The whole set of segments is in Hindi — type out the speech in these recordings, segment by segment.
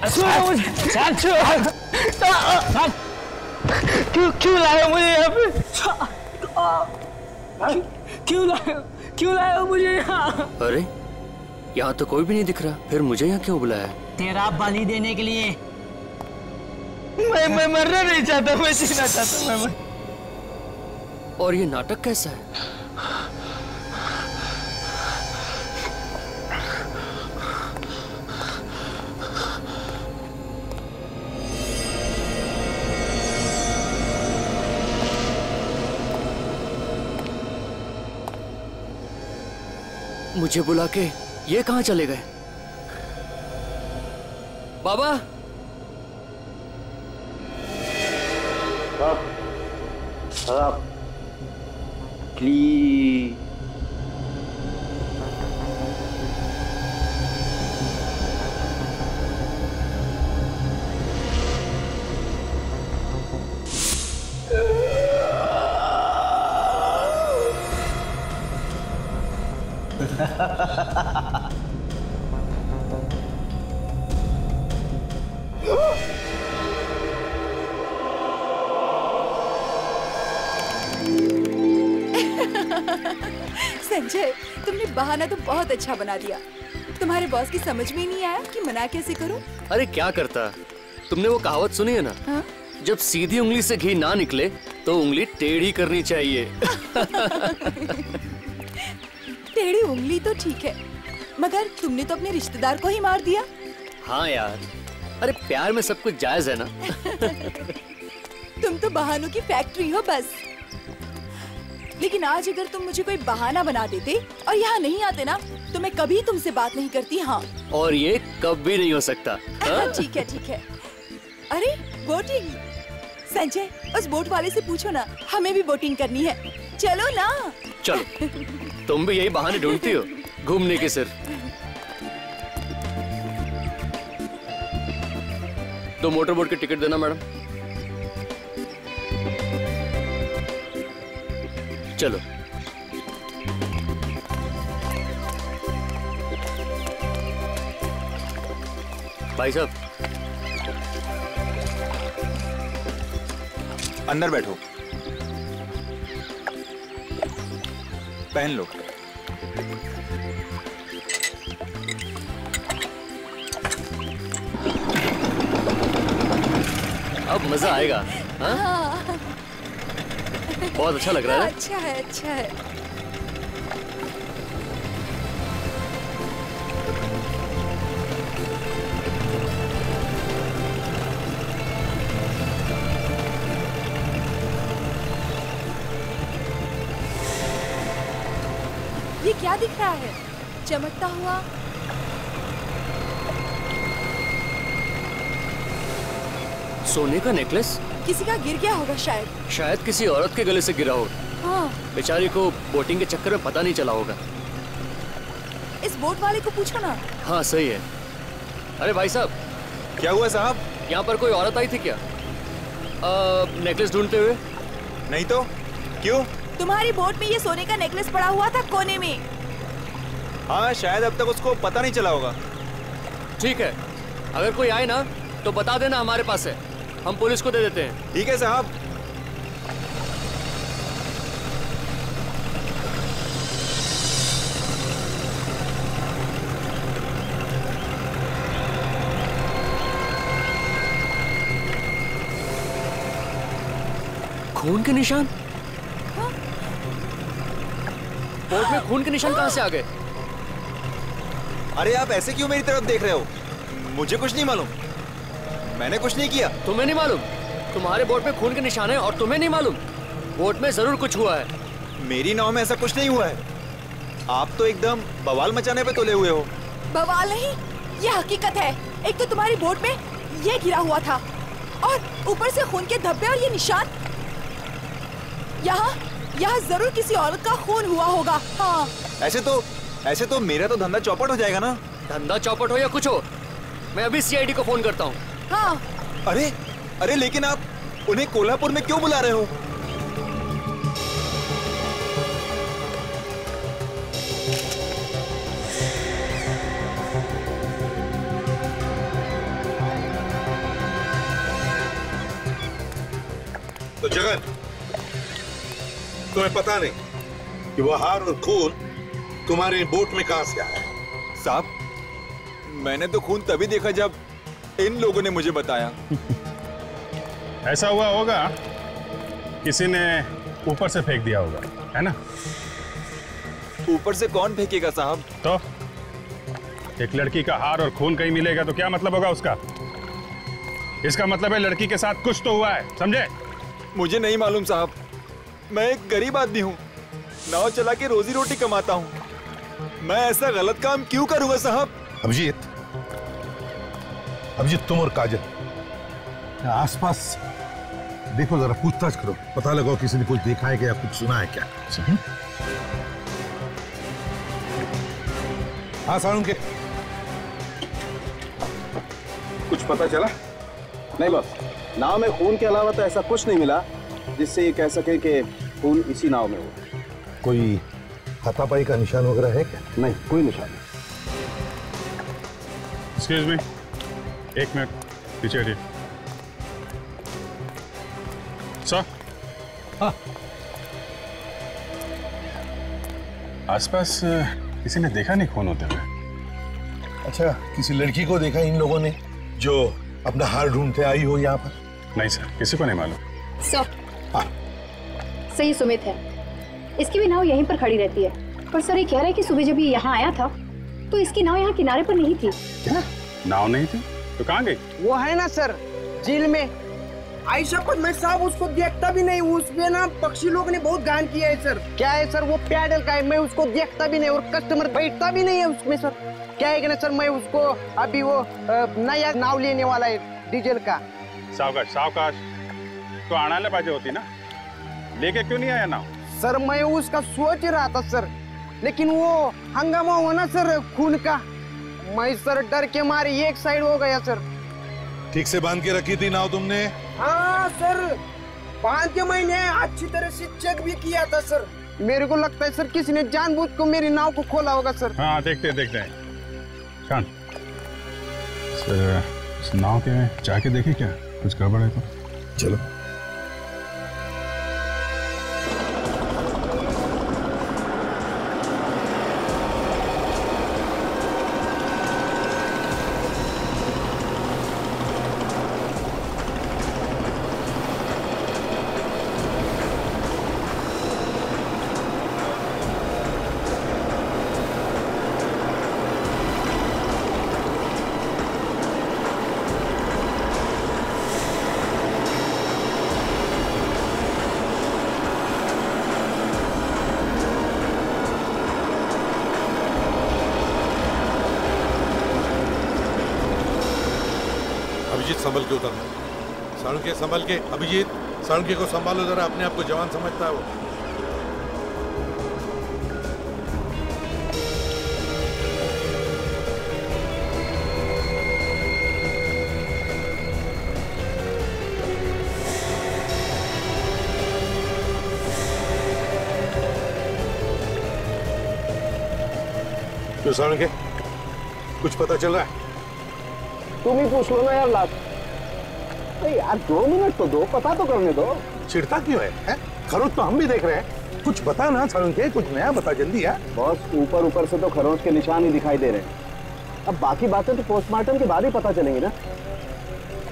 क्यों लाए मुझे यहाँ पे? क्यों लाए हो मुझे यहाँ? अरे यहाँ तो कोई भी नहीं दिख रहा, फिर मुझे यहाँ क्यों बुलाया? तेरा बलि देने के लिए। मैं मरना नहीं चाहता, मैं जीना चाहता हूँ। और ये नाटक कैसा है? मुझे बुला के ये कहाँ चले गए? बाबा प्लीज संजय, तुमने बहाना तो बहुत अच्छा बना दिया। तुम्हारे बॉस की समझ में ही नहीं आया कि मना कैसे करूं? अरे क्या करता, तुमने वो कहावत सुनी है ना? हाँ? जब सीधी उंगली से घी ना निकले तो उंगली टेढ़ी करनी चाहिए। टेढ़ी उंगली तो ठीक है, मगर तुमने तो अपने रिश्तेदार को ही मार दिया। हाँ यार, अरे प्यार में सब कुछ जायज है ना। तुम तो बहानों की फैक्ट्री हो बस। लेकिन आज अगर तुम मुझे कोई बहाना बना देते और यहाँ नहीं आते ना, तो मैं कभी तुमसे बात नहीं करती। हाँ, और ये कभी नहीं हो सकता। ठीक है ठीक है। अरे बोटिंग, संजय उस बोट वाले से पूछो ना, हमें भी बोटिंग करनी है। चलो ना। चलो, तुम भी यही बहाने ढूंढती हो घूमने के सिर्फ। 2 मोटर बोट की टिकट देना मैडम। चलो। भाई साहब अंदर बैठो, पहन लो। अब मजा आएगा। हाँ? बहुत अच्छा लग रहा है। अच्छा है, अच्छा है। ये क्या दिख रहा है चमकता हुआ? सोने का नेकलेस। किसी का गिर गया होगा शायद। शायद किसी औरत के गले से गिरा होगा। हाँ। बेचारी को बोटिंग के चक्कर में पता नहीं चला होगा। इस बोट वाले को पूछो ना। हाँ सही है। अरे भाई साहब, क्या हुआ साहब? यहाँ पर कोई औरत आई थी क्या नेकलेस ढूंढते हुए? नहीं तो क्यों? तुम्हारी बोट में ये सोने का नेकलेस पड़ा हुआ था कोने में। हाँ शायद अब तक उसको पता नहीं चला होगा। ठीक है, अगर कोई आए ना तो बता देना, हमारे पास है, हम पुलिस को दे देते हैं। ठीक है साहब। खून के निशान? बोट में खून के निशान कहां से आ गए? अरे आप ऐसे क्यों मेरी तरफ देख रहे हो? मुझे कुछ नहीं मालूम, मैंने कुछ नहीं किया। तुम्हें नहीं मालूम? तुम्हारे बोट में खून के निशान है और तुम्हें नहीं मालूम? बोट में जरूर कुछ हुआ है। मेरी नाव में ऐसा कुछ नहीं हुआ है। आप तो एकदम बवाल मचाने पे तुले हुए हो। बवाल नहीं, ये हकीकत है। एक तो तुम्हारी बोट में ये गिरा हुआ था और ऊपर से खून के धब्बे और ये निशान। यहाँ जरूर किसी औरत का खून हुआ होगा। हाँ। ऐसे तो मेरा तो धंधा चौपट हो जाएगा ना। धंधा चौपट हो या कुछ हो, मैं अभी सीआईडी को फोन करता हूँ। हाँ। अरे लेकिन आप उन्हें कोल्हापुर में क्यों बुला रहे हो? तुम्हें पता नहीं कि वो हार और खून तुम्हारी बोट में कहां से आया? साहब मैंने तो खून तभी देखा जब इन लोगों ने मुझे बताया। ऐसा हुआ होगा, किसी ने ऊपर से फेंक दिया होगा, है ना? ऊपर से कौन फेंकेगा साहब? तो एक लड़की का हार और खून कहीं मिलेगा तो क्या मतलब होगा उसका? इसका मतलब है लड़की के साथ कुछ तो हुआ है, समझे? मुझे नहीं मालूम साहब, मैं एक गरीब आदमी हूँ, नाव चला के रोजी रोटी कमाता हूँ। मैं ऐसा गलत काम क्यों करूंगा साहब? अभिजीत, तुम और काजल आसपास देखो, जरा पूछताछ करो, पता लगाओ किसी ने कुछ देखा है क्या या कुछ सुना है क्या। हाँ साळुंखे, कुछ पता चला? नहीं बस, नाव में खून के अलावा तो ऐसा कुछ नहीं मिला जिससे ये कह सके कि खून इसी नाव में हुआ। कोई हाथापाई का निशान वगैरह है क्या? नहीं, कोई निशान नहीं। एक्सक्यूज मी, एक मिनट पीछे हटिए। सर, हाँ। आसपास किसी ने देखा नहीं खून होते हुए? अच्छा, किसी लड़की को देखा इन लोगों ने जो अपना हार ढूंढते आई हो यहाँ पर? नहीं सर, किसी को नहीं मालूम। सर, हाँ। सही सुमित है, इसकी भी नाव यहीं पर खड़ी रहती है। पर सर ये कह रहा है कि सुबह जब ये यहाँ आया था तो इसकी नाव यहाँ किनारे पर नहीं थी। क्या? नाव नहीं थी तो कहाँ गई? वो है ना सर, झील में। आयशा पर मैं साहब उसको देखता भी नहीं, उसमें ना पक्षी लोग ने बहुत गान किया है सर। क्या है सर, वो पैडल का है, मैं उसको देखता भी नहीं और कस्टमर बैठता भी नहीं है उसमें सर। क्या है कि ना सर, मैं उसको अभी वो नया नाव लेने वाला है डीजल का। सावकाश सावकाश, तो आना पाहिजे होती ना, लेके क्यों नहीं आया नाव? सर मैं उसका सोच रहा था सर, लेकिन वो हंगामा हुआ ना सर खून का, मैं सर डर के मारे एक साइड हो गया सर। ठीक से बांध के रखी थी नाव तुमने? हाँ सर, 5 महीने अच्छी तरह से चेक भी किया था सर। मेरे को लगता है सर किसी ने जानबूझ को मेरी नाव को खोला होगा सर। हाँ देखते हैं। शान, इस नाव के जाके देखे क्या कुछ गड़बड़ है तो? चलो। अभिजीत संभल के उतरना। साळुंखे संभल के। अभिजीत, साळुंखे को संभालो जरा, अपने आप को जवान समझता है वो। क्यों साळुंखे, कुछ पता चल रहा है? तुम ही पूछ लो ना यार लास्ट। यार 2 मिनट तो दो, पता तो करने दो। चिढ़ता क्यों है? खरोच तो हम भी देख रहे हैं, कुछ बता ना साळुंखे, कुछ नया बता जल्दी यार। बॉस, ऊपर से तो खरोच के निशान ही दिखाई दे रहे हैं, अब बाकी बातें तो पोस्टमार्टम के बाद ही पता चलेंगी ना।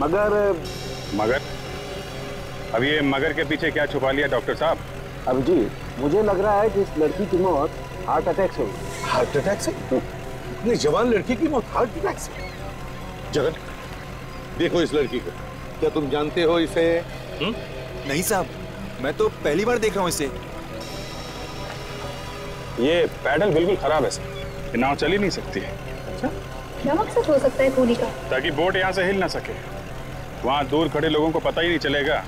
मगर अब ये मगर के पीछे क्या छुपा लिया डॉक्टर साहब? अभिजीत, मुझे लग रहा है कि इस लड़की की मौत हार्ट अटैक से हुई। हार्ट अटैक से? इतनी जवान लड़की की मौत हार्ट अटैक से? जगन, देखो इस लड़की को, क्या तुम जानते हो इसे? नहीं साहब, मैं तो पहली बार देख रहा हूँ इसे। ये पैडल बिल्कुल खराब है सर, ये नाव चल ही नहीं सकती है। अच्छा, क्या मकसद हो सकता है खूनी का? ताकि बोट यहाँ से हिल ना सके, वहाँ दूर खड़े लोगों को पता ही नहीं चलेगा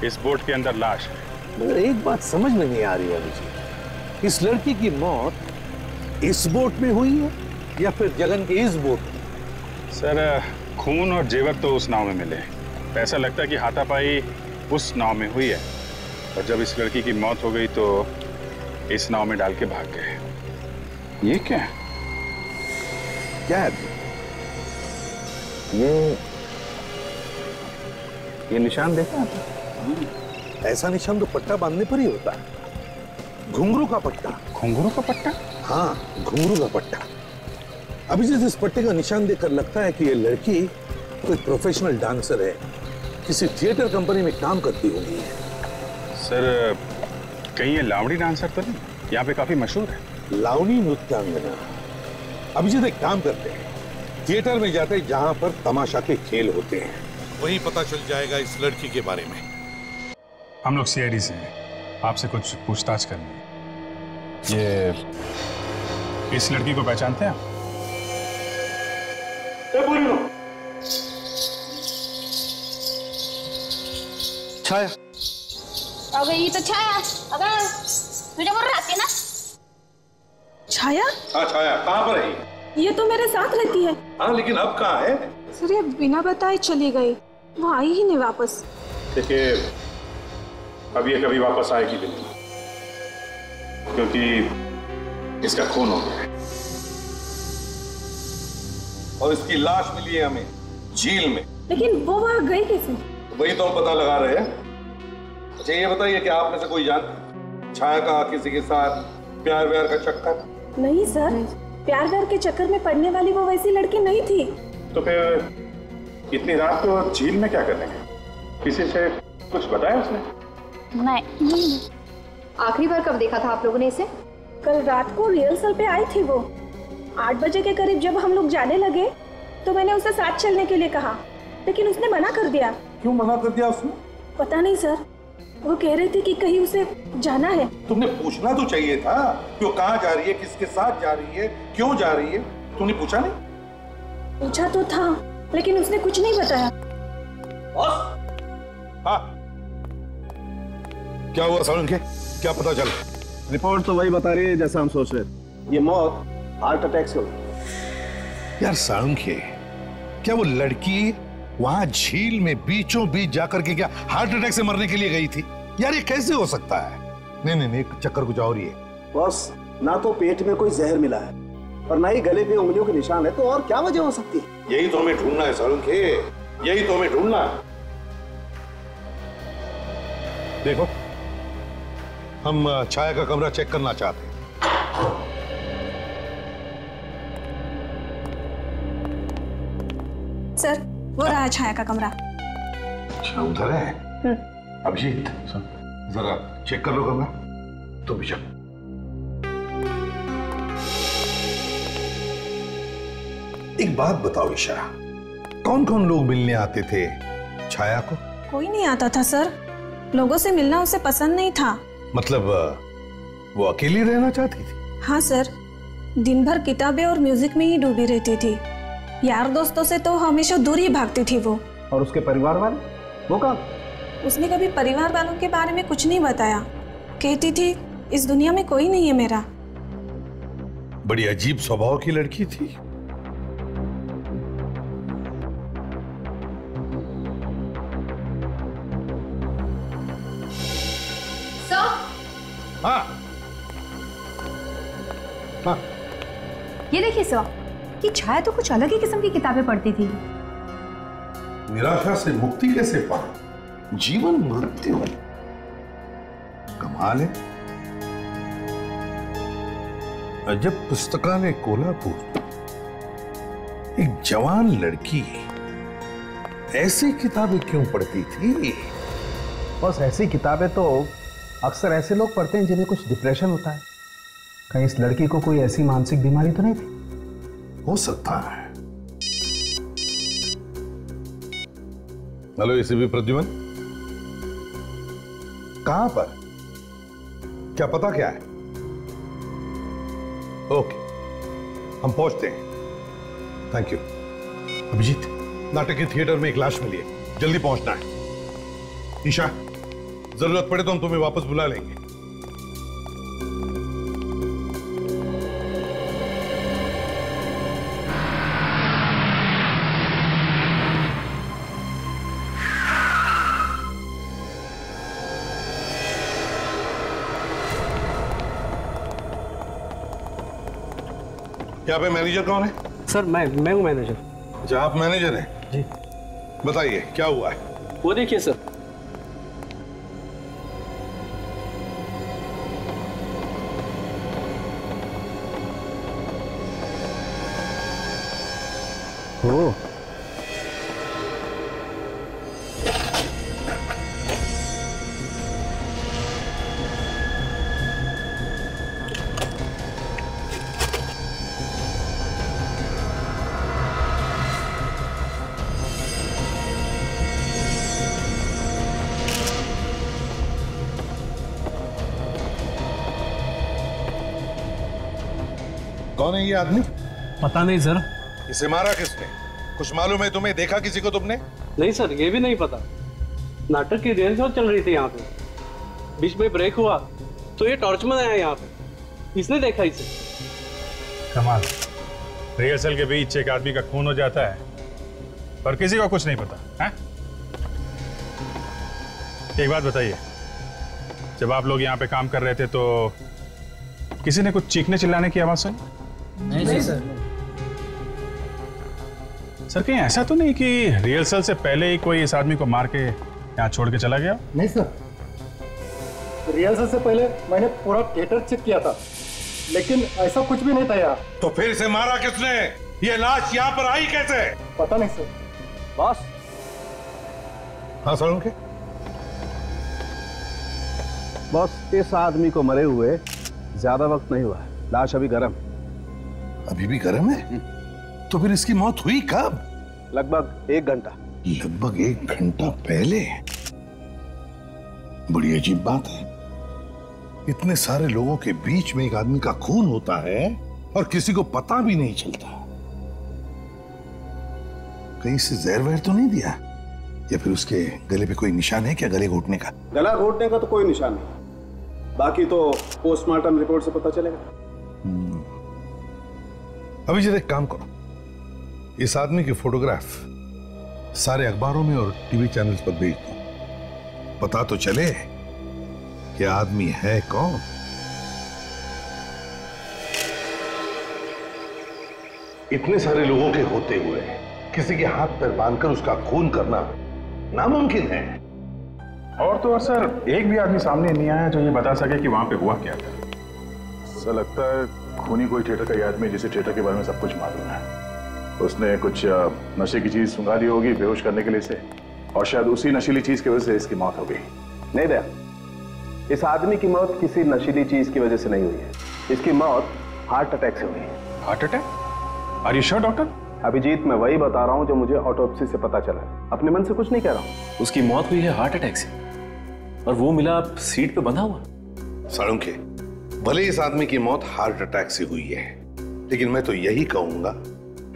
इस बोट के अंदर लाश है। मगर एक बात समझ में नहीं आ रही है मुझे, इस लड़की की मौत इस बोट में हुई है या फिर जगन के इस बोट में? सर खून और जेवर तो उस नाव में मिले, ऐसा लगता है कि हाथापाई उस नाव में हुई है और जब इस लड़की की मौत हो गई तो इस नाव में डाल के भाग गए। ये क्या है? क्या है ये निशान देखा? ऐसा निशान तो पट्टा बांधने पर ही होता है। घुंघरू का पट्टा। घुंघरू का पट्टा? हाँ, घुंघरू का पट्टा। अभिजीत, इस पट्टे का निशान देखकर लगता है कि ये लड़की कोई प्रोफेशनल डांसर है, किसी थिएटर कंपनी में काम करती होगी। सर, कहीं ये लावणी डांसर तो नहीं? यहाँ पे काफी मशहूर है। लावणी नृत्यांगना। अभिजीत, एक काम करते हैं, थिएटर में जाते हैं जहां पर तमाशा के खेल होते हैं, वहीं पता चल जाएगा इस लड़की के बारे में। हम लोग सीआईडी से हैं, आपसे कुछ पूछताछ करनी है। ये इस लड़की को पहचानते हैं आप? छाया। अगं ही तो छाया, अगं तुझ्याबरोबर राहते ना? छाया? हाँ छाया, कहाँ पर है? ये तो मेरे साथ रहती है। हाँ, लेकिन अब कहाँ है? सर, ये बिना बताए चली गई, वो आई ही नहीं वापस। देखिए, अब ये कभी वापस आएगी भी नहीं, क्योंकि इसका खून हो गया है। और इसकी लाश मिली है हमें झील में। लेकिन वो वहाँ गई कैसे? वही तो हम पता लगा रहे हैं। अच्छा, ये बताइए कि आप में से कोई जानता छाया का किसी के साथ प्यार व्यार का चक्कर? नहीं सर, प्यार व्यार के चक्कर में पड़ने वाली वो वैसी लड़की नहीं थी। तो फिर इतनी रात को झील में क्या करने गए? किसी से कुछ बताया उसने? नहीं। आखिरी बार कब देखा था आप लोगों ने इसे? कल रात को रिहर्सल पे आई थी वो। 8 बजे के करीब जब हम लोग जाने लगे तो मैंने उसे साथ चलने के लिए कहा, लेकिन उसने मना कर दिया। क्यों मना कर दिया उसने? पता नहीं सर, वो कह रही थी कि कहीं उसे जाना है। तुमने पूछना तो चाहिए था कि वो कहाँ जा रही है, किसके साथ जा रही है, क्यों जा रही है। तुमने पूछा नहीं? पूछा तो था, लेकिन उसने कुछ नहीं बताया। हाँ, क्या हुआ सालुंखे? क्या पता चला? रिपोर्ट तो वही बता रही है जैसा हम सोच रहे थे। ये मौत हार्ट अटैक से हुई। यार सालुंखे, क्या वो लड़की वहां झील में बीचों बीच जाकर के क्या हार्ट अटैक से मरने के लिए गई थी? यार ये कैसे हो सकता है? नहीं, एक चक्कर कुछ और ही है। बॉस, ना तो पेट में कोई जहर मिला है और ना ही गले पे उंगलियों के निशान है, तो और क्या वजह हो सकती है? यही तो हमें ढूंढना है सालुंखे, यही तो हमें ढूंढना है। देखो, हम छाया का कमरा चेक करना चाहते हैं। सर, वो रहा छाया का कमरा। अच्छा, उधर है। अभिजीत, जरा चेक कर लो कमरा। तुम भी चलो। एक बात बताओ ईशा, कौन कौन लोग मिलने आते थे छाया को? कोई नहीं आता था सर, लोगों से मिलना उसे पसंद नहीं था। मतलब वो अकेली रहना चाहती थी? हाँ सर, दिन भर किताबें और म्यूजिक में ही डूबी रहती थी। यार दोस्तों से तो हमेशा दूर ही भागती थी वो। और उसके परिवार वाले, वो कहाँ? उसने कभी परिवार वालों के बारे में कुछ नहीं बताया। कहती थी इस दुनिया में कोई नहीं है मेरा। बड़ी अजीब स्वभाव की लड़की थी। हाँ, हाँ। ये देखिए सर, कि छाया तो कुछ अलग ही किस्म की किताबें पढ़ती थी। निराशा से मुक्ति कैसे पाए? जीवन मृत्यु, कमाल है। अजब पुस्तकालय कोल्हापुर, एक जवान लड़की ऐसी किताबें क्यों पढ़ती थी? बस ऐसी किताबें तो अक्सर ऐसे लोग पढ़ते हैं जिन्हें कुछ डिप्रेशन होता है। कहीं इस लड़की को कोई ऐसी मानसिक बीमारी तो नहीं थी? हो सकता है। हेलो एसीपी प्रद्युमन, कहां पर? क्या पता क्या है? ओके, हम पहुंचते हैं। Thank you. अभिजीत, नाटक के थिएटर में एक लाश मिली है, जल्दी पहुंचना है। ईशा, जरूरत पड़े तो हम तुम्हें वापस बुला लेंगे। यहाँ पे मैनेजर कौन है? सर मैं हूँ मैनेजर। अच्छा, आप मैनेजर हैं? जी। बताइए क्या हुआ है? वो देखिए सर। ओ, कौन है ये आदमी? पता नहीं सर। इसे मारा किसने? कुछ मालूम है तुम्हें? देखा किसी को तुमने? नहीं सर, ये भी नहीं पता। नाटक की रिहर्सल चल रही थी यहाँ पे, बीच में ब्रेक हुआ तो ये टॉर्चमैन आया यहाँ पे, इसने देखा इसे। कमाल, रिहर्सल के बीच एक आदमी का खून हो जाता है पर किसी को कुछ नहीं पता है? एक बात बताइए, जब आप लोग यहाँ पे काम कर रहे थे तो किसी ने कुछ चीखने चिल्लाने की आवाज सुनी? नहीं सर। सर कहीं ऐसा तो नहीं कि रिहर्सल से पहले ही कोई इस आदमी को मार के यहाँ छोड़ के चला गया? नहीं सर, रिहर्सल से पहले मैंने पूरा थिएटर चेक किया था, लेकिन ऐसा कुछ भी नहीं था यहाँ। तो फिर इसे मारा किसने? ये लाश यहाँ पर आई कैसे? पता नहीं सर। बॉस। हाँ सालुंखे। बॉस, इस आदमी को मरे हुए ज्यादा वक्त नहीं हुआ है, लाश अभी गर्म। अभी भी गर्म है? तो फिर इसकी मौत हुई कब? लगभग 1 घंटा। लगभग 1 घंटा पहले? बड़ी अजीब बात है, इतने सारे लोगों के बीच में एक आदमी का खून होता है और किसी को पता भी नहीं चलता। कहीं से जहर वहर तो नहीं दिया? या फिर उसके गले पे कोई निशान है क्या, गले घोटने का? गला घोटने का तो कोई निशान नहीं, बाकी तो पोस्टमार्टम रिपोर्ट से पता चलेगा। अभी जरा एक काम करो, इस आदमी की फोटोग्राफ सारे अखबारों में और टीवी चैनल्स पर भेज दो, पता तो चले कि आदमी है कौन। इतने सारे लोगों के होते हुए किसी के हाथ पैर बांधकर उसका खून करना नामुमकिन है। और तो और सर, एक भी आदमी सामने नहीं आया जो ये बता सके कि वहां पे हुआ क्या था। ऐसा लगता है खूनी कोई थिएटर का आदमी जिसे थिएटर के बारे में सब कुछ मालूम है। उसने कुछ नशे की चीज सुंघा दी होगी बेहोश करने के लिए से, और शायद उसी नशीली चीज की वजह से इसकी मौत हो गई। नहीं दया, इस आदमी की मौत किसी नशीली चीज की वजह से नहीं हुई है, इसकी मौत हार्ट अटैक से हुई है। Heart attack? Are you sure doctor? Abhijit, मैं वही बता रहा हूं जो मुझे ऑटोप्सी से पता चला, अपने मन से कुछ नहीं कह रहा हूं। उसकी मौत हुई है हार्ट अटैक से, और वो मिला सीट पे बंधा हुआ। सालुंखे, भले इस आदमी की मौत हार्ट अटैक से हुई है, लेकिन मैं तो यही कहूंगा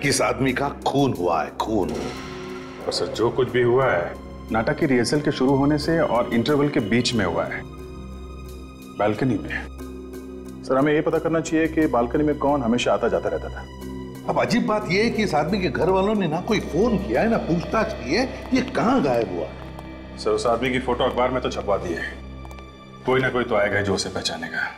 कि इस आदमी का खून हुआ है, खून। और सर, जो कुछ भी हुआ है नाटक की रिहर्सल के शुरू होने से और इंटरवल के बीच में हुआ है, बालकनी में। सर, हमें ये पता करना चाहिए कि बालकनी में कौन हमेशा आता जाता रहता था। अब अजीब बात यह है कि इस आदमी के घर वालों ने ना कोई फोन किया है ना पूछताछ की है, ये कहां गायब हुआ? सर, उस आदमी की फोटो अखबार में तो छपवा दी है, कोई ना कोई तो आएगा जो उसे पहचानेगा।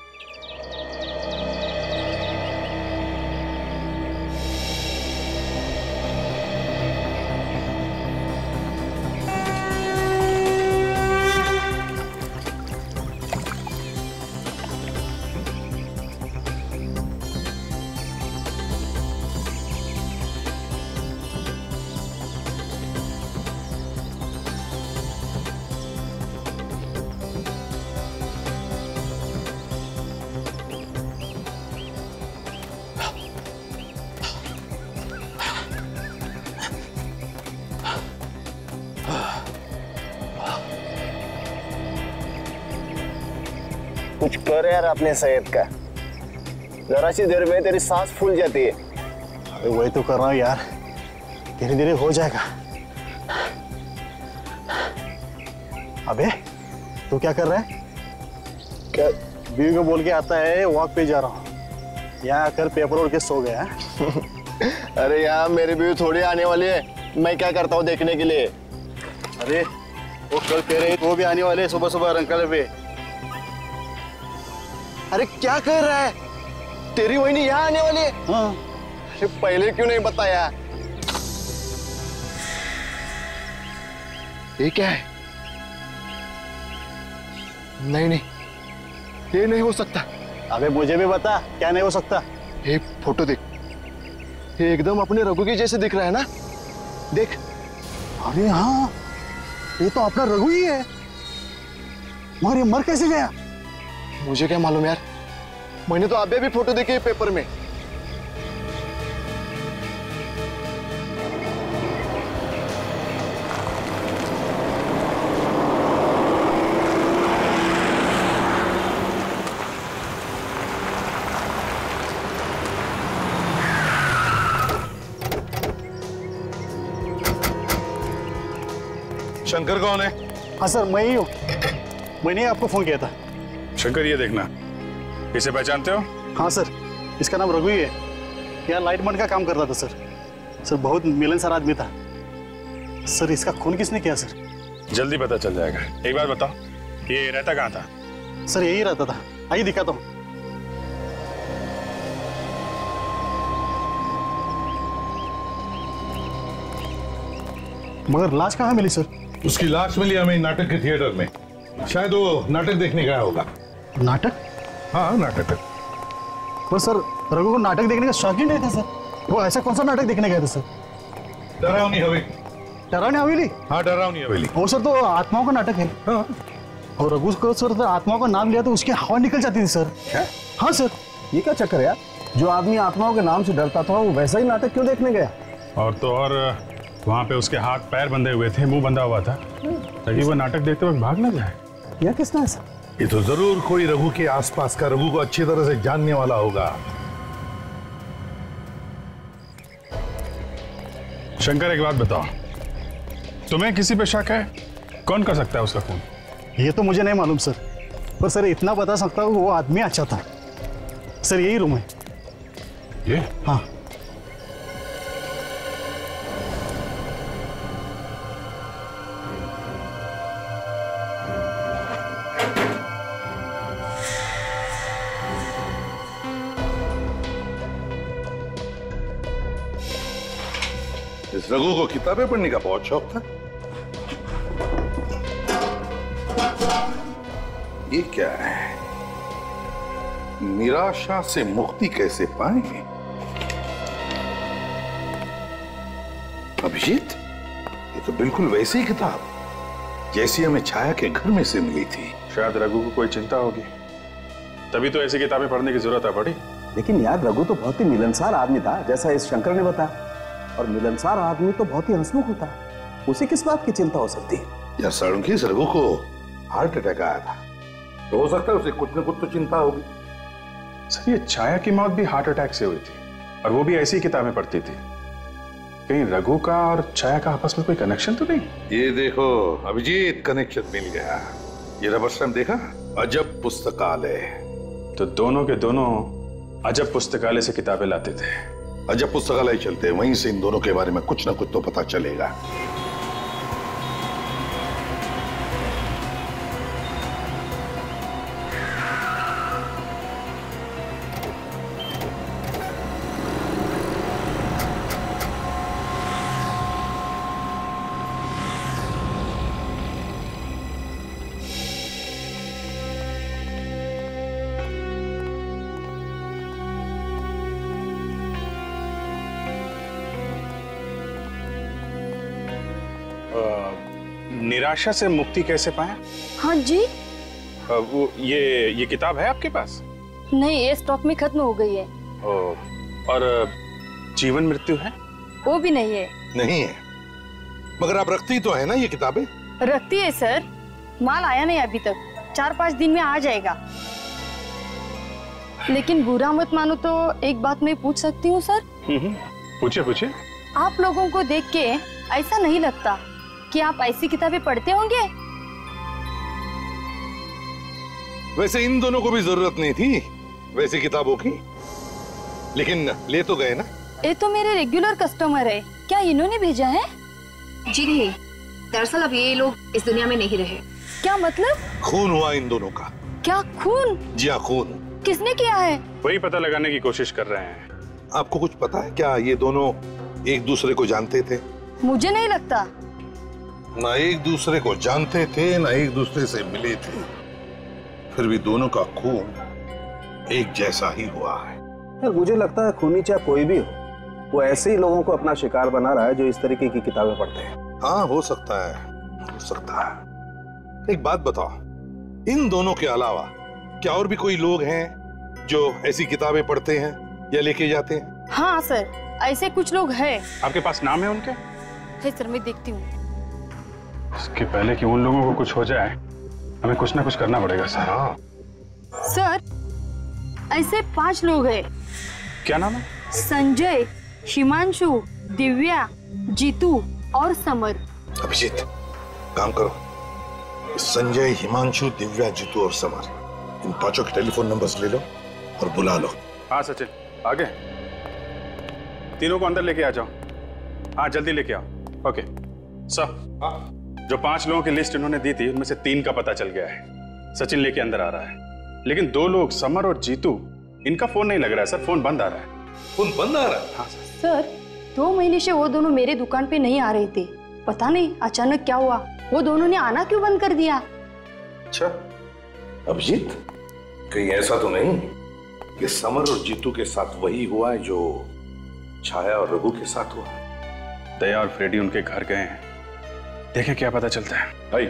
कुछ कर यार अपने सेहत का, जरा सी देर में तेरी सांस फूल जाती है। अरे वही तो कर रहा हूँ यार, धीरे धीरे हो जाएगा। अबे तू क्या कर रहा है? क्या बीवी को बोल के आता है वॉक पे जा रहा हूँ, यहाँ आकर पेपर ओढ़ के सो गया। अरे यार मेरी बीवी थोड़ी आने वाली है, मैं क्या करता हूँ देखने के लिए। अरे वो कल कह रहे वो भी आने वाले सुबह सुबह रंगकले पे। अरे क्या कर रहा है, तेरी वही यहाँ आने वाली है? हाँ। अरे पहले क्यों नहीं बताया? ये क्या है? नहीं नहीं, ये नहीं हो सकता। अबे मुझे भी बता, क्या नहीं हो सकता? ये फोटो देख, ये एकदम अपने रघु के जैसे दिख रहा है ना, देख। अरे हाँ, ये तो अपना रघु ही है। मगर ये मर कैसे गया? मुझे क्या मालूम यार, मैंने तो अभी भी फोटो देखी है पेपर में। शंकर कौन है? हाँ सर, मैं ही हूँ। मैंने आपको फोन किया था। शंकर, ये देखना, इसे पहचानते हो? हाँ सर, इसका नाम रघु ही है। यहाँ लाइटमैन का काम करता था सर। सर बहुत मिलनसार आदमी था सर। इसका खून किसने किया सर? जल्दी पता चल जाएगा। एक बात बताओ, ये रहता कहाँ था? सर यही रहता था। आइए दिखाता हूँ। मगर लाश कहाँ मिली सर? उसकी लाश मिली हमें नाटक के थिएटर में। शायद वो नाटक देखने गया होगा। नाटक? हाँ नाटक। पर सर रघु को नाटक देखने का शौक ही नहीं था सर। वो ऐसा कौन सा नाटक देखने गए थे सर? डरावनी हवेली। डरावनी हवेली? हाँ डरावनी हवेली। और सर तो आत्माओं का नाटक है। हाँ। और रघु को सर तो आत्माओं का नाम लिया तो उसकी हवा निकल जाती थी सर। क्या? हाँ सर। ये क्या चक्कर है यार? जो आदमी आत्माओं के नाम से डरता था वो वैसा ही नाटक क्यों देखने गया? और तो और वहाँ पे उसके हाथ पैर बंधे हुए थे, मुंह बंधा हुआ था, ताकि वो नाटक देखते वक्त भाग ना जाए। यह किसने ऐसा? ये तो जरूर कोई रघु के आसपास का, रघु को अच्छी तरह से जानने वाला होगा। शंकर, एक बात बताओ, तुम्हें किसी पे शक है? कौन कर सकता है उसका खून? ये तो मुझे नहीं मालूम सर, पर सर इतना बता सकता हूँ वो आदमी अच्छा था सर। यही रूम है ये? हाँ। इस रघु को किताबें पढ़ने का बहुत शौक था। ये क्या है? निराशा से मुक्ति कैसे पाएंगे? अभिजीत, ये तो बिल्कुल वैसी ही किताब जैसी हमें छाया के घर में से मिली थी। शायद रघु को कोई चिंता होगी, तभी तो ऐसी किताबें पढ़ने की जरूरत है पड़ी। लेकिन यार रघु तो बहुत ही मिलनसार आदमी था, जैसा इस शंकर ने बताया। और मिलनसार आदमी तो बहुत ही हंसमुख होता है, उसे किस बात की चिंता हो सकती है? यार साळुंखे, इस रघु को हार्ट अटैक आया था, तो हो सकता है उसे कुछ न कुछ तो चिंता होगी। सर, ये छाया की मौत भी हार्ट अटैक से हुई थी, और वो भी ऐसी किताबें पढ़ती थी। कहीं रघु का और छाया का आपस में कोई कनेक्शन तो नहीं? ये देखो अभिजीत, कनेक्शन मिल गया। ये रबर स्टैम्प देखा? अजब पुस्तकालय। तो दोनों के दोनों अजब पुस्तकालय से किताबें लाते थे। अजब पुस्तकालय चलते हैं, वहीं से इन दोनों के बारे में कुछ ना कुछ तो पता चलेगा। निराशा से मुक्ति कैसे पाएं? हाँ जी। वो ये किताब है आपके पास? नहीं, ये स्टॉक में खत्म हो गई है। और जीवन मृत्यु है? वो भी नहीं है। नहीं है, मगर आप रखती तो है ना ये किताबें? रखती है सर, माल आया नहीं अभी तक, 4-5 दिन में आ जाएगा। लेकिन बुरा मत मानो तो एक बात मैं पूछ सकती हूँ सर? पूछिए पूछिए। आप लोगों को देख के ऐसा नहीं लगता कि आप ऐसी किताबें पढ़ते होंगे? वैसे इन दोनों को भी जरूरत नहीं थी वैसी किताबों की, लेकिन ले तो गए ना। ये तो मेरे रेगुलर कस्टमर है, क्या इन्होंने भेजा है? जी नहीं, दरअसल अब ये लोग इस दुनिया में नहीं रहे। क्या मतलब? खून हुआ इन दोनों का। क्या खून? जी हाँ, खून। किसने किया है? वही पता लगाने की कोशिश कर रहे हैं। आपको कुछ पता है क्या, ये दोनों एक दूसरे को जानते थे? मुझे नहीं लगता। ना एक दूसरे को जानते थे, ना एक दूसरे से मिले थे, फिर भी दोनों का खून एक जैसा ही हुआ है। यार मुझे लगता है खूनी चाहे कोई भी हो, वो ऐसे ही लोगों को अपना शिकार बना रहा है जो इस तरीके की किताबें पढ़ते हैं। हाँ, हो सकता है, हो सकता है। एक बात बताओ, इन दोनों के अलावा क्या और भी कोई लोग हैं जो ऐसी किताबें पढ़ते हैं या लेके जाते हैं? हाँ सर, ऐसे कुछ लोग हैं। आपके पास नाम है उनके? है सर, मैं देखती हूँ। इसके पहले कि उन लोगों को कुछ हो जाए, हमें कुछ ना कुछ करना पड़ेगा सर। हाँ सर, ऐसे 5 लोग हैं। क्या नाम है? संजय, हिमांशु, दिव्या, जीतू और समर। अभिजीत, काम करो, संजय, हिमांशु, दिव्या, जीतू और समर, इन 5 के टेलीफोन नंबर्स ले लो और बुला लो। हाँ सचिन, आगे तीनों को अंदर लेके आ जाओ। हाँ जल्दी लेके आओ। ओके सर, जो 5 लोगों की लिस्ट इन्होंने दी थी उनमें से 3 का पता चल गया है। सचिन लेके अंदर आ रहा है, लेकिन 2 लोग समर और जीतू, इनका फोन नहीं लग रहा है सर, फोन बंद आ रहा है। फोन बंद आ रहा है? हाँ सर। सर, 2 महीने से वो दोनों मेरे दुकान पे नहीं आ रहे थे। पता नहीं अचानक क्या हुआ, वो दोनों ने आना क्यों बंद कर दिया। अच्छा अभिजीत, कहीं ऐसा तो नहीं कि समर और जीतू के साथ वही हुआ है जो छाया और रघु के साथ हुआ? दया और फ्रेडी उनके घर गए हैं, देखें क्या पता चलता है। भाई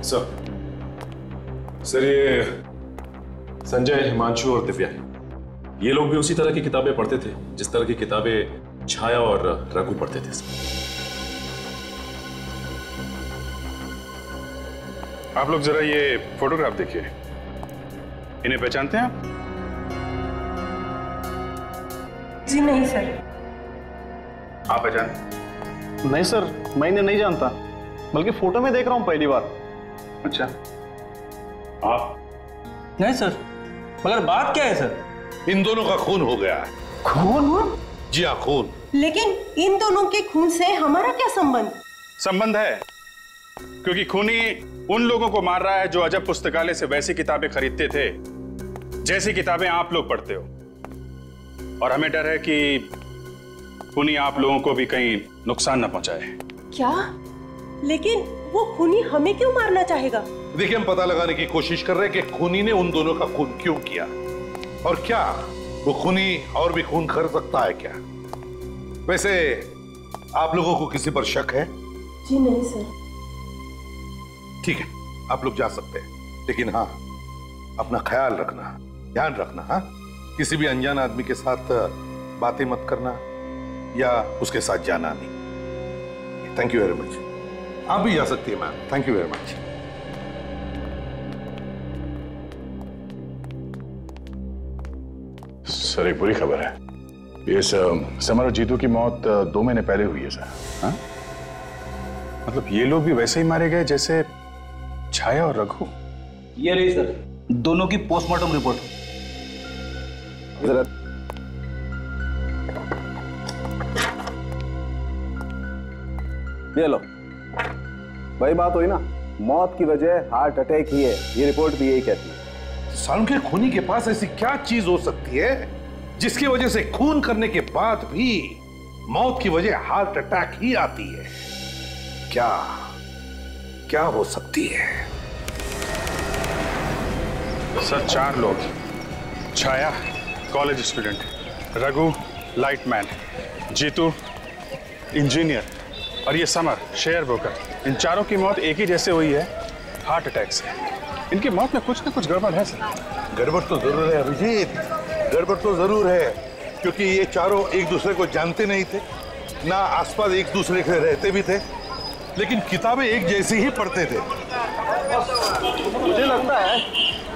सर, ये संजय, हिमांशु और दिव्या, ये लोग भी उसी तरह की किताबें पढ़ते थे जिस तरह की किताबें छाया और रघु पढ़ते थे। आप लोग जरा ये फोटोग्राफ देखिए, इन्हें पहचानते हैं आप? जी नहीं सर। आप पहचान? नहीं सर, मैं इन्हें नहीं जानता, बल्कि फोटो में देख रहा हूँ पहली बार। अच्छा, आप? नहीं सर, मगर बात क्या है सर? इन दोनों का खून हो गया है। खून? जी हाँ, खून। लेकिन इन दोनों के खून से हमारा क्या संबंध? संबंध है, क्योंकि खूनी उन लोगों को मार रहा है जो अजब पुस्तकालय से वैसी किताबें खरीदते थे जैसी किताबें आप लोग पढ़ते हो, और हमें डर है कि खूनी आप लोगों को भी कहीं नुकसान न पहुंचाए। क्या? लेकिन वो खूनी हमें क्यों मारना चाहेगा? देखिए, हम पता लगाने की कोशिश कर रहे हैं कि खूनी ने उन दोनों का खून क्यों किया, और क्या वो खूनी और भी खून कर सकता है क्या? वैसे आप लोगों को किसी पर शक है? जी नहीं सर। ठीक है, आप लोग जा सकते हैं, लेकिन हाँ, अपना ख्याल रखना, ध्यान रखना। हाँ, किसी भी अनजान आदमी के साथ बातें मत करना या उसके साथ जाना नहीं। Thank you very much. आप भी जा सकती है ma'am. Thank you very much. Sir, एक बुरी खबर है। ये समर और जीतू की मौत 2 महीने पहले हुई है सर। हाँ? मतलब ये लोग भी वैसे ही मारे गए जैसे छाया और रघु? ये रही सर दोनों की पोस्टमार्टम रिपोर्ट। ये लो भाई, बात हुई ना, मौत की वजह हार्ट अटैक ही है, ये रिपोर्ट भी यही कहती है। सालुंखे के खूनी के पास ऐसी क्या चीज हो सकती है जिसकी वजह से खून करने के बाद भी मौत की वजह हार्ट अटैक ही आती है? क्या क्या हो सकती है? सर, 4 लोग, Chhaya college student, Raghu lightman, Jeetu engineer और ये समर शेयर ब्रोकर, इन चारों की मौत एक ही जैसे हुई है, हार्ट अटैक से। इनकी मौत में कुछ ना कुछ गड़बड़ है सर। गड़बड़ तो जरूर है अभिजीत, गड़बड़ तो जरूर है, क्योंकि ये चारों एक दूसरे को जानते नहीं थे, ना आसपास एक दूसरे के रहते भी थे, लेकिन किताबें एक जैसी ही पढ़ते थे। मुझे लगता है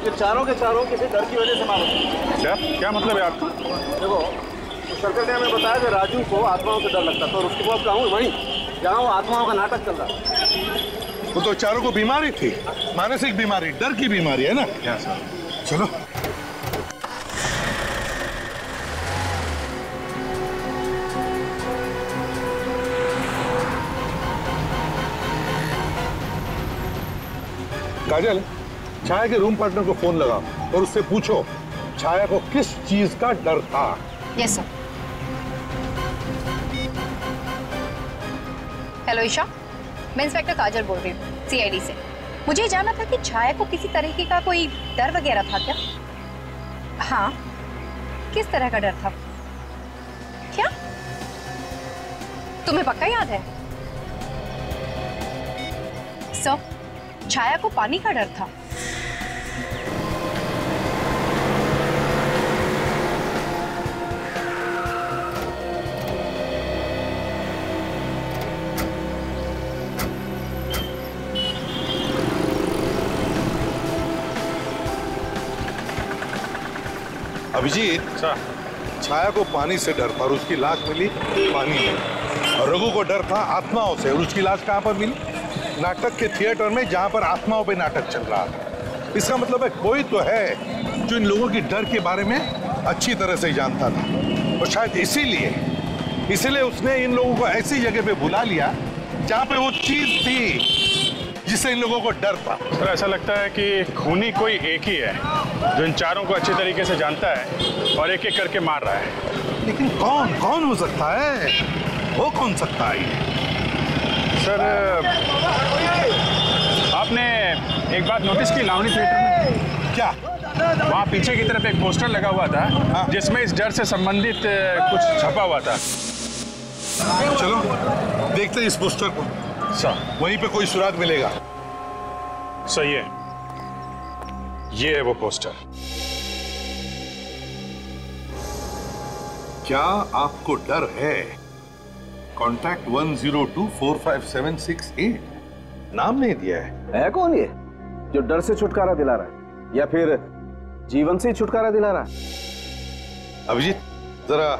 ये चारों के चारों किसी डर की वजह से मारे। क्या मतलब है आपका? देखो, सर्कल ने हमें बताया कि राजू को आत्माओं से डर लगता था, और उसके बाद कहूँ वहीं जहाँ वो आत्माओं का नाटक चल रहा। वो तो चारों को बीमारी थी, मानसिक बीमारी, डर की बीमारी है ना। क्या सर? चलो। काजल, छाया के रूम पार्टनर को फोन लगाओ और उससे पूछो छाया को किस चीज का डर था। Yes sir. हेलो ईशा, मैं इंस्पेक्टर काजल बोल रही हूँ सीआईडी से। मुझे जानना था कि छाया को किसी तरीके का कोई डर वगैरह था क्या? हाँ, किस तरह का डर था? क्या तुम्हें पक्का याद है? सर, छाया को पानी का डर था। अभिजीत, छाया को पानी से डर था और उसकी लाश मिली पानी में, और रघु को डर था आत्माओं से और उसकी लाश कहां पर मिली? नाटक के थिएटर में, जहां पर आत्माओं पे नाटक चल रहा था। इसका मतलब है कोई तो है जो इन लोगों की डर के बारे में अच्छी तरह से जानता था, और शायद इसीलिए उसने इन लोगों को ऐसी जगह पे बुला लिया जहां पे वो चीज थी जिससे इन लोगों को डर था। सर, ऐसा लगता है कि खूनी कोई एक ही है जो इन चारों को अच्छी तरीके से जानता है और एक एक करके मार रहा है। लेकिन कौन हो सकता है? वो कौन सकता है? सर, आपने एक बात नोटिस की लावनी थिएटर में? क्या? वहाँ पीछे की तरफ एक पोस्टर लगा हुआ था जिसमें इस डर से संबंधित कुछ छपा हुआ था। चलो देखते हैं इस पोस्टर को। सर, वहीं पे कोई सुराग मिलेगा। सही है, ये है वो पोस्टर। क्या आपको डर है? कॉन्टैक्ट 1024576 नाम नहीं दिया है कौन ये जो डर से छुटकारा दिला रहा है या फिर जीवन से छुटकारा दिला रहा है? अभिजीत, जरा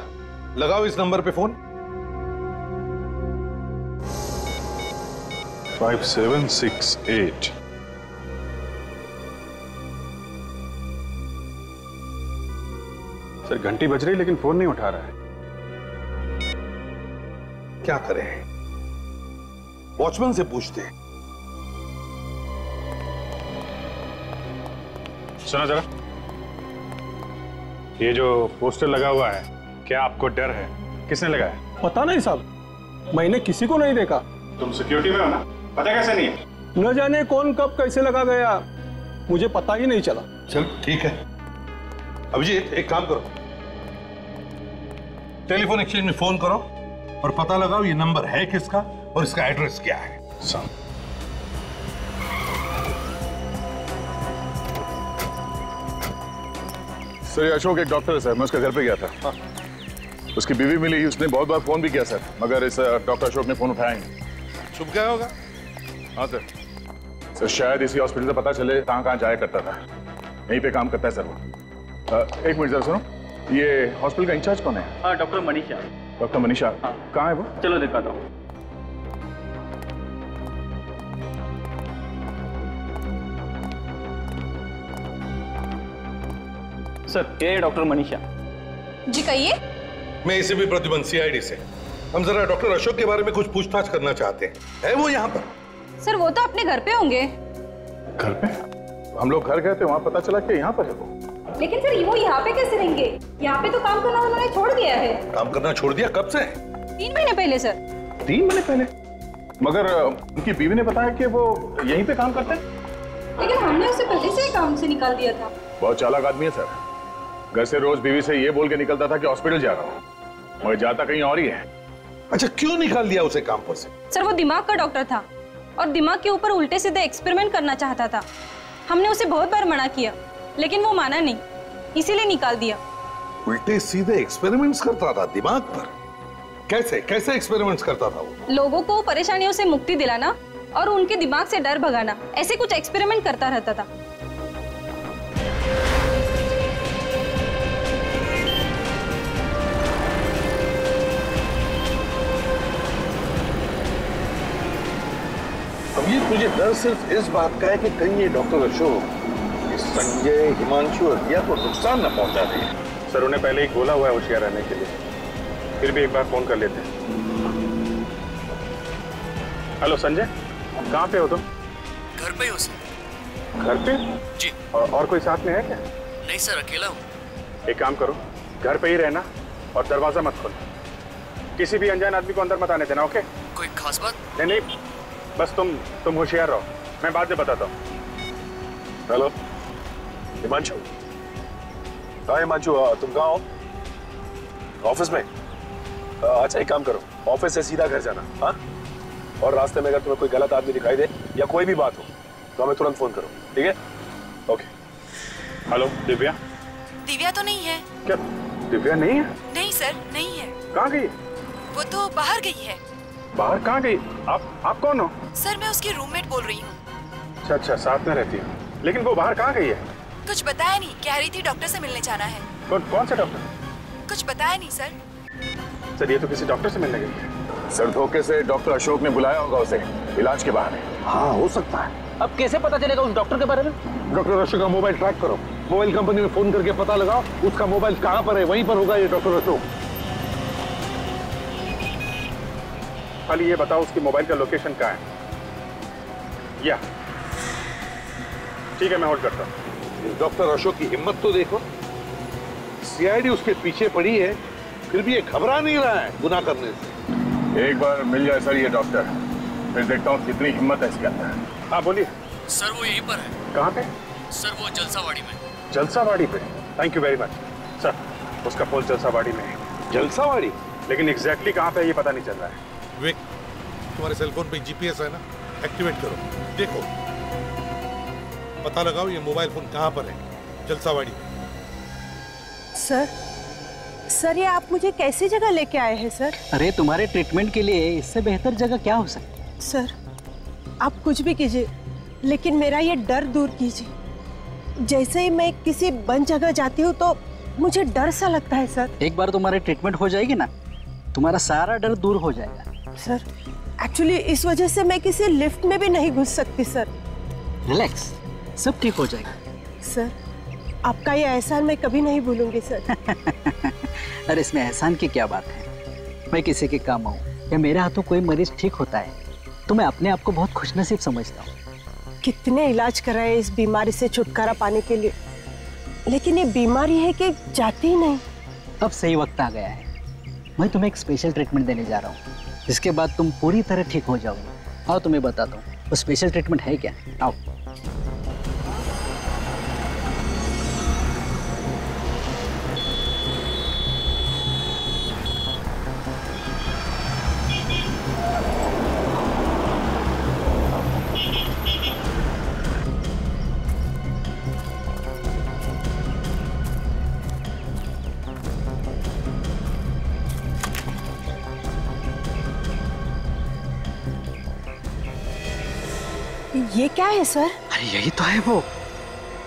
लगाओ इस नंबर पे फोन। 5768। सर, घंटी बज रही लेकिन फोन नहीं उठा रहा है। क्या करें? वॉचमैन से पूछते। सुनो जरा, ये जो पोस्टर लगा हुआ है, क्या आपको डर है? किसने लगाया? पता नहीं साहब, मैंने किसी को नहीं देखा। तुम सिक्योरिटी में हो ना, पता कैसे नहीं है? न जाने कौन कब कैसे लगा गया, मुझे पता ही नहीं चला। चल ठीक है। अभिजीत, एक काम करो, टेलीफोन एक्सचेंज में फोन करो और पता लगाओ ये नंबर है किसका और इसका एड्रेस क्या है। सर, ये अशोक एक डॉक्टर है सर, मैं उसके घर पे गया था। उसकी बीवी मिली, उसने बहुत बार फोन भी किया सर, मगर इस डॉक्टर अशोक ने फोन उठाया नहीं। छुप गया होगा। हाँ सर, शायद इसी हॉस्पिटल से पता चले कहाँ जाया करता था। यहीं पे काम करता है सर वो। एक मिनट जरा सुनो, ये हॉस्पिटल का इंचार्ज कौन है? हाँ, डॉक्टर मनीषा। डॉक्टर मनीषा? हाँ। कहाँ है वो? चलो दिखाता हूँ। सर, ये डॉक्टर मनीषा जी। कहिए। मैं इसे भी प्रतिबंध CID से। हम जरा डॉक्टर अशोक के बारे में कुछ पूछताछ करना चाहते हैं। है वो यहाँ पर? सर, वो तो अपने घर पे होंगे। घर पे? हम लोग घर गए थे, वहाँ पता चला कि यहाँ पर है वो। लेकिन सर, वो यहाँ पे कैसे रहेंगे? यहाँ पे तो काम करना उन्होंने छोड़ दिया है। काम करना छोड़ दिया? कब से? 3 महीने पहले सर। 3 महीने पहले? मगर उनकी बीवी ने बताया कि वो यहीं पे काम करते हैं। लेकिन हमने उसे पहले से ही काम से निकाल दिया था। बहुत चालाक आदमी है सर। घर से रोज बीवी से ये बोल के निकलता था कि हॉस्पिटल जा रहा हूँ, मगर जाता कहीं और ही है। अच्छा, क्यों निकाल दिया उसे काम पर से? सर, वो दिमाग का डॉक्टर था और दिमाग के ऊपर उल्टे सीधे एक्सपेरिमेंट करना चाहता था। हमने उसे बहुत बार मना किया लेकिन वो माना नहीं, इसीलिए निकाल दिया। उल्टे सीधे एक्सपेरिमेंट्स करता था दिमाग पर? कैसे एक्सपेरिमेंट्स करता था वो? लोगों को परेशानियों से मुक्ति दिलाना और उनके दिमाग से डर भगाना, ऐसे कुछ एक्सपेरिमेंट करता रहता था। अब ये तुझे डर सिर्फ इस बात का है कि कहीं ये डॉक्टर अशोक संजय, हिमांशु और रिया को नुकसान न पहुंचा दे। सर, उन्हें पहले ही बोला हुआ है होशियार रहने के लिए, फिर भी एक बार फोन कर लेते हैं। हेलो संजय, कहाँ पे हो तुम? घर पे हो सर। घर पे? जी। और कोई साथ में है क्या? नहीं सर, अकेला हूँ। एक काम करो, घर पे ही रहना और दरवाजा मत खोलना। किसी भी अनजान आदमी को अंदर मत आने देना, ओके? कोई खास बात? नहीं, बस तुम होशियार रहो, मैं बाद में बताता हूँ। हेलो हिमांशु। हाँ हिमांशु, तुम कहाँ हो? ऑफिस में? अच्छा एक काम करो, ऑफिस से सीधा घर जाना, हाँ? और रास्ते में अगर तुम्हें कोई गलत आदमी दिखाई दे या कोई भी बात हो तो हमें तुरंत फोन करो, ठीक है? ओके। हेलो दिव्या? दिव्या तो नहीं है। क्या दिव्या नहीं है? नहीं सर, नहीं है। कहाँ गई? वो तो बाहर गई है। बाहर कहाँ गई? आप कौन हो? सर मैं उसकी रूममेट बोल रही हूँ। अच्छा, साथ में रहती हो। लेकिन वो बाहर कहाँ गई है? कुछ बताया नहीं, कह रही थी डॉक्टर से मिलने जाना है। कौन सा डॉक्टर? कुछ बताया नहीं सर। सर ये तो किसी डॉक्टर से मिलने गई है। सर धोखे से डॉक्टर अशोक ने बुलाया होगा उसे इलाज के बहाने। हाँ हो सकता है। अब कैसे पता चलेगा उस डॉक्टर के बारे में? डॉक्टर अशोक का मोबाइल ट्रैक करो, मोबाइल कंपनी में फोन करके पता लगाओ उसका मोबाइल कहाँ पर है, वहीं पर होगा ये डॉक्टर अशोक। खाली ये बताओ उसकी मोबाइल का लोकेशन कहाँ है? या ठीक है, मैं होल्ड करता हूँ। डॉक्टर अशोक की हिम्मत तो देखो, सीआईडी उसके पीछे पड़ी है, फिर भी ये घबरा नहीं रहा है गुनाह करने से। एक बार मिल जाए सर ये डॉक्टर, फिर देखता हूँ कितनी हिम्मत है इसके अंदर। हाँ बोलिए। सर वो यहीं पर है। कहाँ पे? सर वो जलसावाड़ी में। जलसावाड़ी पे? Thank you very much sir. उसका पोस्ट जलसावाड़ी में है। जलसावाड़ी? लेकिन एग्जैक्टली कहाँ पे ये पता नहीं चल रहा है। विवेक, तुम्हारे सेल फोन पे जीपीएस है ना, एक्टिवेट करो, देखो पता लगाओ ये मोबाइल फोन कहाँ पर है। जलसावाड़ी में। सर ये आप मुझे कैसी जगह लेके आए हैं सर? अरे तुम्हारे ट्रीटमेंट के लिए इससे बेहतर जगह क्या हो सकती है? सर आप कुछ भी कीजिए, लेकिन मेरा ये डर दूर कीजिए। जैसे ही मैं किसी बंद जगह जाती हूँ तो मुझे डर सा लगता है सर। एक बार तुम्हारी ट्रीटमेंट हो जाएगी ना, तुम्हारा सारा डर दूर हो जाएगा। सर एक्चुअली इस वजह से मैं किसी लिफ्ट में भी नहीं घुस सकती सर। रिलैक्स, सब ठीक हो जाएगा। सर आपका ये एहसान मैं कभी नहीं भूलूंगी सर। अरे इसमें एहसान की क्या बात है, मैं किसी के काम आऊँ या मेरे हाथों कोई मरीज ठीक होता है तो मैं अपने आप को बहुत खुशनसीब समझता हूँ। कितने इलाज कराए इस बीमारी से छुटकारा पाने के लिए, लेकिन ये बीमारी है कि जाती ही नहीं। अब सही वक्त आ गया है, मैं तुम्हें एक स्पेशल ट्रीटमेंट देने जा रहा हूँ, जिसके बाद तुम पूरी तरह ठीक हो जाओगे। आओ तुम्हें बताता हूँ वो स्पेशल ट्रीटमेंट है क्या। आओ। ये क्या है सर? अरे यही तो है वो,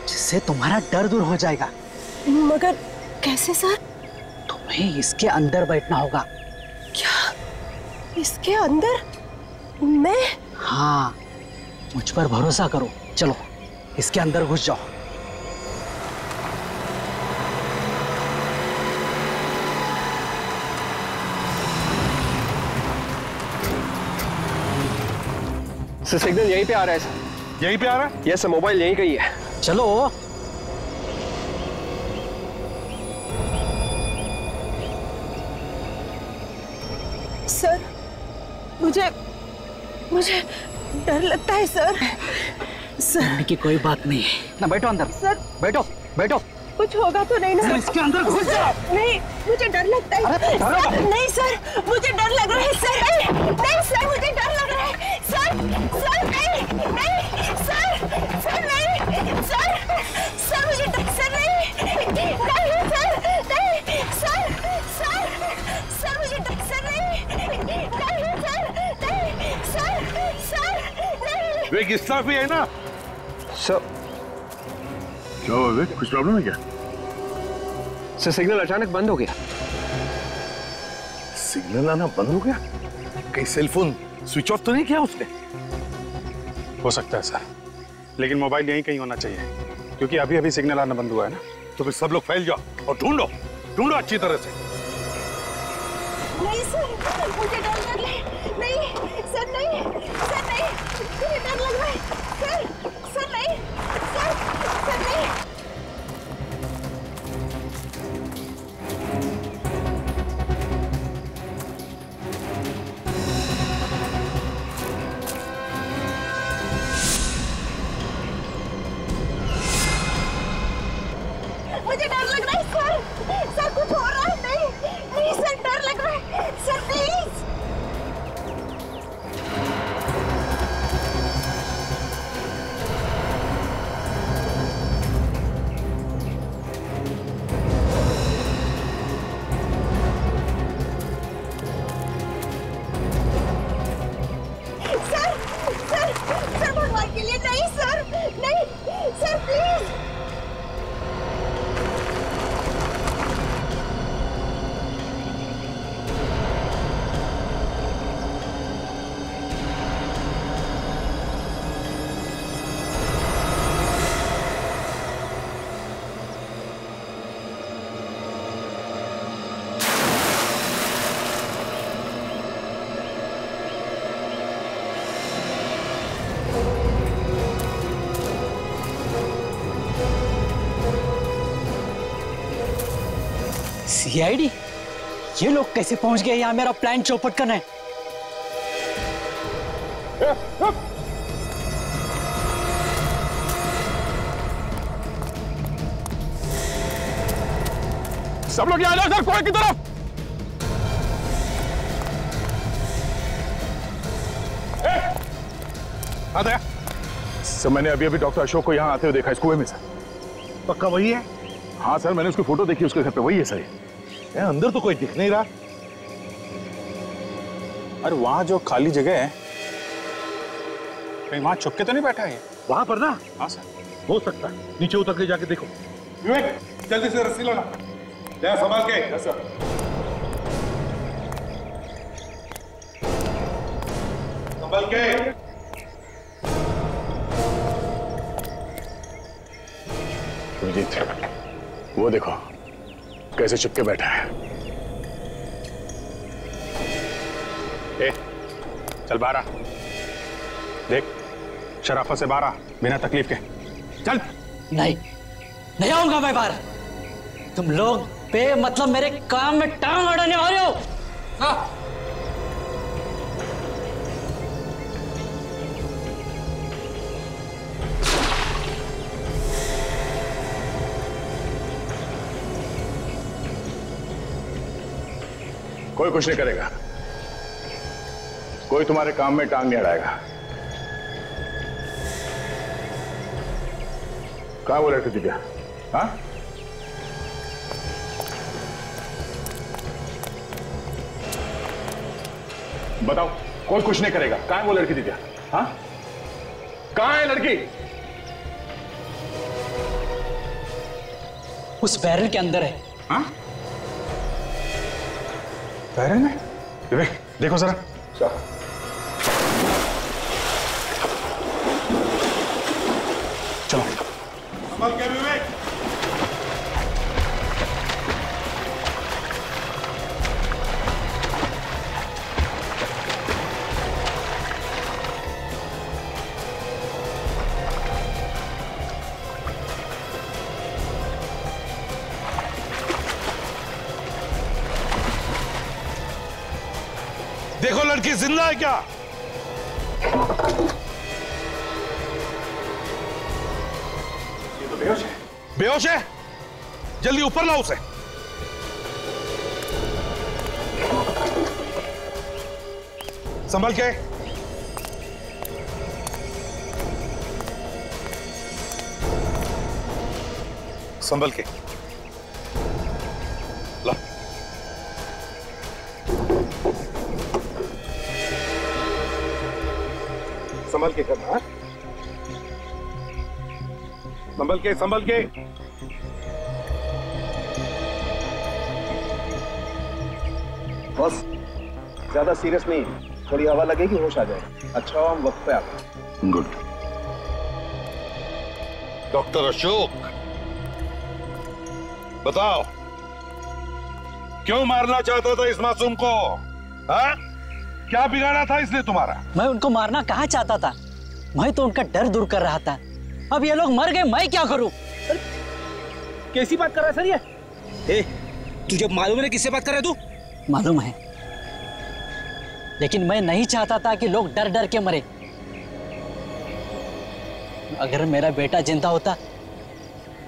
जिससे तुम्हारा डर दूर हो जाएगा। मगर कैसे सर? तुम्हें इसके अंदर बैठना होगा। क्या इसके अंदर? मैं? हाँ, मुझ पर भरोसा करो, चलो इसके अंदर घुस जाओ। सर सिग्नल यहीं पे आ रहा है सर। यहीं पे आ रहा है? यस सर, मोबाइल यहीं का ही है। चलो। सर मुझे डर लगता है सर। डरने की कोई बात नहीं है ना, बैठो अंदर। सर बैठो बैठो। कुछ होगा तो नहीं ना? सर इसके अंदर घुस जाओ। नहीं, मुझे डर लगता है। सर, नहीं सर, मुझे डर लग रहा है सर। नहीं सर, मुझे डर लग रहा है सर। सर नहीं सर, सर नहीं सर, मुझे डर सर नहीं सर मुझे डर सर नहीं सर। विवेक इस तरफ ही है ना? सर क्या हुआ विवेक, कुछ प्रॉब्लम है क्या? सर सिग्नल अचानक बंद हो गया। सिग्नल आना बंद हो गया? कहीं सेल फोन स्विच ऑफ तो नहीं किया उसने? हो सकता है सर, लेकिन मोबाइल यहीं कहीं होना चाहिए, क्योंकि अभी अभी सिग्नल आना बंद हुआ है ना। तो फिर सब लोग फैल जाओ और ढूंढो अच्छी तरह से। नहीं सर, मुझे डर लग रहा है। नहीं सर, नहीं सर, नहीं मुझे डर लग रहा है सर नहीं सर नहीं। मुझे डर लग रहा है सर। कुछ हो रहा है? नहीं सीआईडी? ये लोग कैसे पहुंच गए यहाँ मेरा प्लान चौपट करने? सब लोग यहाँ आ जाओ सर, कुएं की तरफ। आ सर मैंने अभी अभी डॉक्टर अशोक को यहाँ आते हुए देखा इस कुएं में सर। पक्का वही है? हाँ सर, मैंने उसकी फोटो देखी, उसके घर पे वही है सर। अंदर तो कोई दिख नहीं रहा। अरे वहां जो खाली जगह है, कहीं वहां छुप के तो नहीं बैठा है? वहां पर ना? हाँ सर। हो सकता है, नीचे उतर के जाके देखो। विवेक जल्दी से रस्सी लाना, ले संभाल के। Yes sir. संभाल के। सुरजीत, वो देखो कैसे चिपके बैठा है। ए, चल बाहर आ। देख, शराफत से बाहर आ, बिना तकलीफ के। चल। नहीं आऊंगा मैं बाहर। तुम लोग बेमतलब मेरे काम में टांग अड़ाने वाले हो। हाँ। कोई कुछ नहीं करेगा, कोई तुम्हारे काम में टांग नहीं अड़ाएगा। कहाँ वो लड़की दिव्या? हाँ? बताओ, कोई कुछ नहीं करेगा। कहाँ है वो लड़की दिव्या? हाँ? कहाँ है लड़की? उस बैरल के अंदर है। हाँ? बैरल में? विवेक देखो जरा। चलो। संभाल के विवेक। देखो लड़की जिंदा है क्या? ये तो बेहोश है। बेहोश है? जल्दी ऊपर लाओ उसे। संभल के। संभल के ला। संभल के करना। हाँ? संभल के, संभल के। बस ज्यादा सीरियस नहीं, थोड़ी हवा लगेगी होश आ जाएगा। अच्छा हो हम वक्त पे आ गए। गुड। डॉक्टर अशोक, बताओ क्यों मारना चाहता था इस मासूम को? हाँ? क्या बिगाड़ा था इसने तुम्हारा? मैं उनको मारना कहाँ चाहता था, मैं तो उनका डर दूर कर रहा था। अब ये लोग मर गए, मैं क्या करूं? कैसी बात कर रहा है सर ये? तुझे मालूम है किससे बात कर रहा है तू? मालूम है, लेकिन मैं नहीं चाहता था कि लोग डर डर के मरे। अगर मेरा बेटा जिंदा होता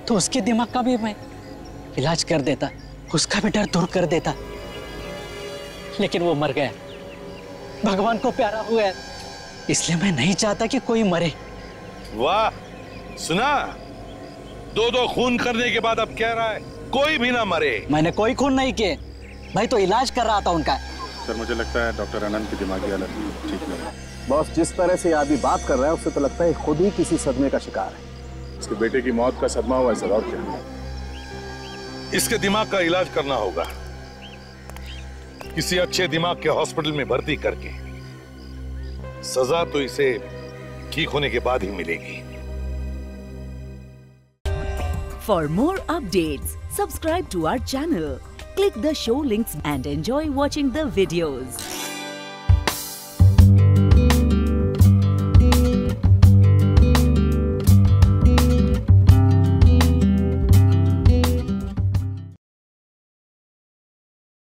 तो उसके दिमाग का भी मैं इलाज कर देता, उसका भी डर दूर कर देता। लेकिन वो मर गया, भगवान को प्यारा हुआ है, इसलिए मैं नहीं चाहता कि कोई मरे। वाह, सुना? दो खून करने के बाद अब कह रहा है कोई भी ना मरे। मैंने कोई खून नहीं किए, मैं तो इलाज कर रहा था उनका। सर मुझे लगता है डॉक्टर आनंद की दिमागी हालत ठीक नहीं है। बॉस जिस तरह से आदमी बात कर रहा है उससे तो लगता है खुद ही किसी सदमे का शिकार है। उसके बेटे की मौत का सदमा हुआ है सर, और क्या? इसके दिमाग का इलाज करना होगा, किसी अच्छे दिमाग के हॉस्पिटल में भर्ती करके। सजा तो इसे ठीक होने के बाद ही मिलेगी। For more updates, subscribe to our channel, click the show links and enjoy watching the videos.